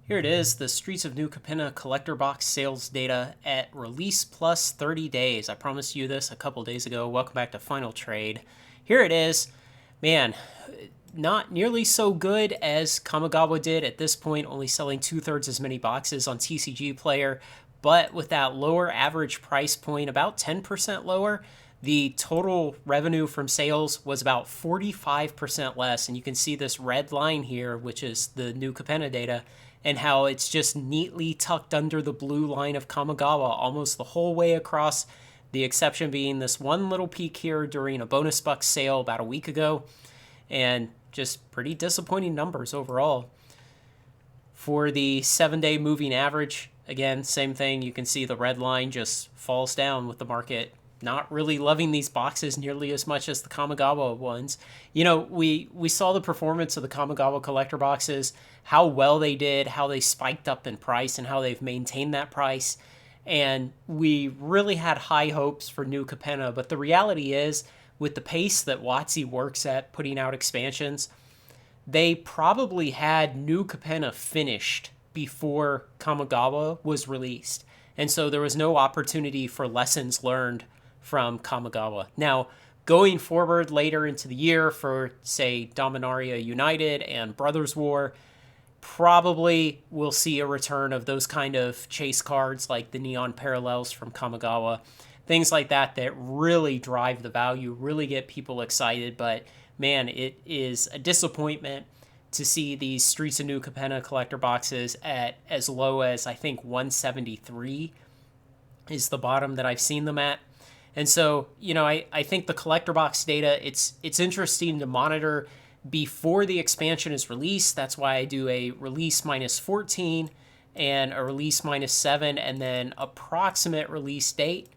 Here it is, the Streets of New Capenna Collector Box sales data at release plus 30 days. I promised you this a couple days ago. Welcome back to Final Trade. Here it is. Man, not nearly so good as Kamigawa did at this point, only selling 2/3 as many boxes on TCG Player, but with that lower average price point, about 10% lower, the total revenue from sales was about 45% less. And you can see this red line here, which is the New Capenna data, and how it's just neatly tucked under the blue line of Kamigawa almost the whole way across, the exception being this one little peak here during a bonus buck sale about a week ago, and just pretty disappointing numbers overall. For the 7-day moving average, again, same thing. You can see the red line just falls down with the market not really loving these boxes nearly as much as the Kamigawa ones. You know, we saw the performance of the Kamigawa collector boxes, how well they did, how they spiked up in price, and how they've maintained that price. And we really had high hopes for New Capenna, but the reality is, with the pace that WotC works at putting out expansions, they probably had New Capenna finished before Kamigawa was released. And so there was no opportunity for lessons learned from Kamigawa. Now, going forward later into the year for, say, Dominaria United and Brothers War, probably we'll see a return of those kind of chase cards like the Neon Parallels from Kamigawa, things like that that really drive the value, really get people excited. But man, it is a disappointment to see these Streets of New Capenna collector boxes at as low as, I think, 173 is the bottom that I've seen them at. And so, you know, I think the collector box data, it's interesting to monitor before the expansion is released. That's why I do a release minus 14 and a release minus 7 and then approximate release date.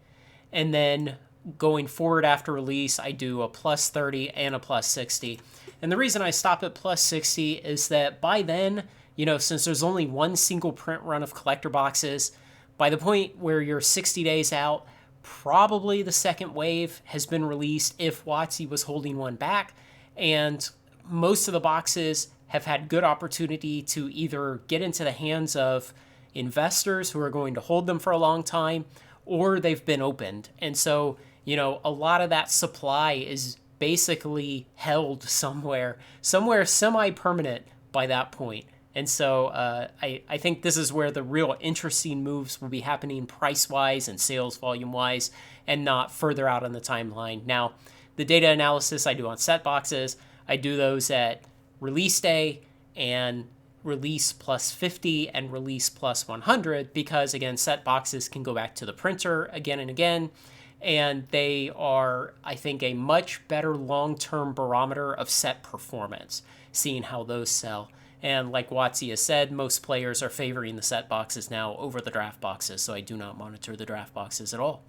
And then going forward after release, I do a plus 30 and a plus 60. And the reason I stop at plus 60 is that by then, you know, since there's only one single print run of collector boxes, by the point where you're 60 days out, probably the second wave has been released if WotC was holding one back, and most of the boxes have had good opportunity to either get into the hands of investors who are going to hold them for a long time, or they've been opened. And so, you know, a lot of that supply is basically held somewhere semi-permanent by that point. And so I think this is where the real interesting moves will be happening price-wise and sales volume-wise, and not further out on the timeline. Now, the data analysis I do on set boxes, I do those at release day and release plus 50 and release plus 100 because, again, set boxes can go back to the printer again and again, and they are, I think, a much better long-term barometer of set performance, seeing how those sell. And like WotC has said, most players are favoring the set boxes now over the draft boxes, so I do not monitor the draft boxes at all.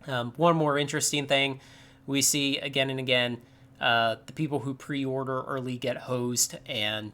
One more interesting thing we see again and again, the people who pre-order early get hosed, and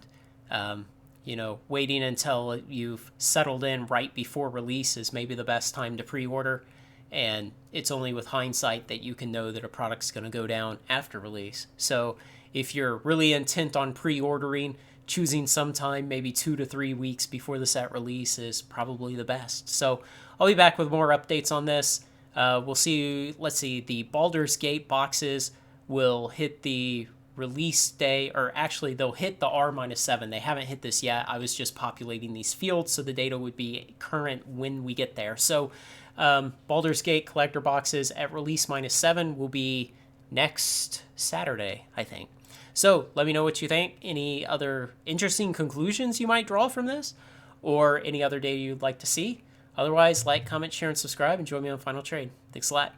you know, waiting until you've settled in right before release is maybe the best time to pre-order. And it's only with hindsight that you can know that a product's going to go down after release. So if you're really intent on pre-ordering, choosing sometime maybe 2 to 3 weeks before the set release is probably the best. So I'll be back with more updates on this. We'll see, let's see, the Baldur's Gate boxes will hit the release day, or actually they'll hit the R-7. They haven't hit this yet. I was just populating these fields so the data would be current when we get there. So Baldur's Gate collector boxes at release -7 will be next Saturday, I think. So let me know what you think. Any other interesting conclusions you might draw from this, or any other data you'd like to see. Otherwise, like, comment, share, and subscribe, and join me on Final Trade. Thanks a lot.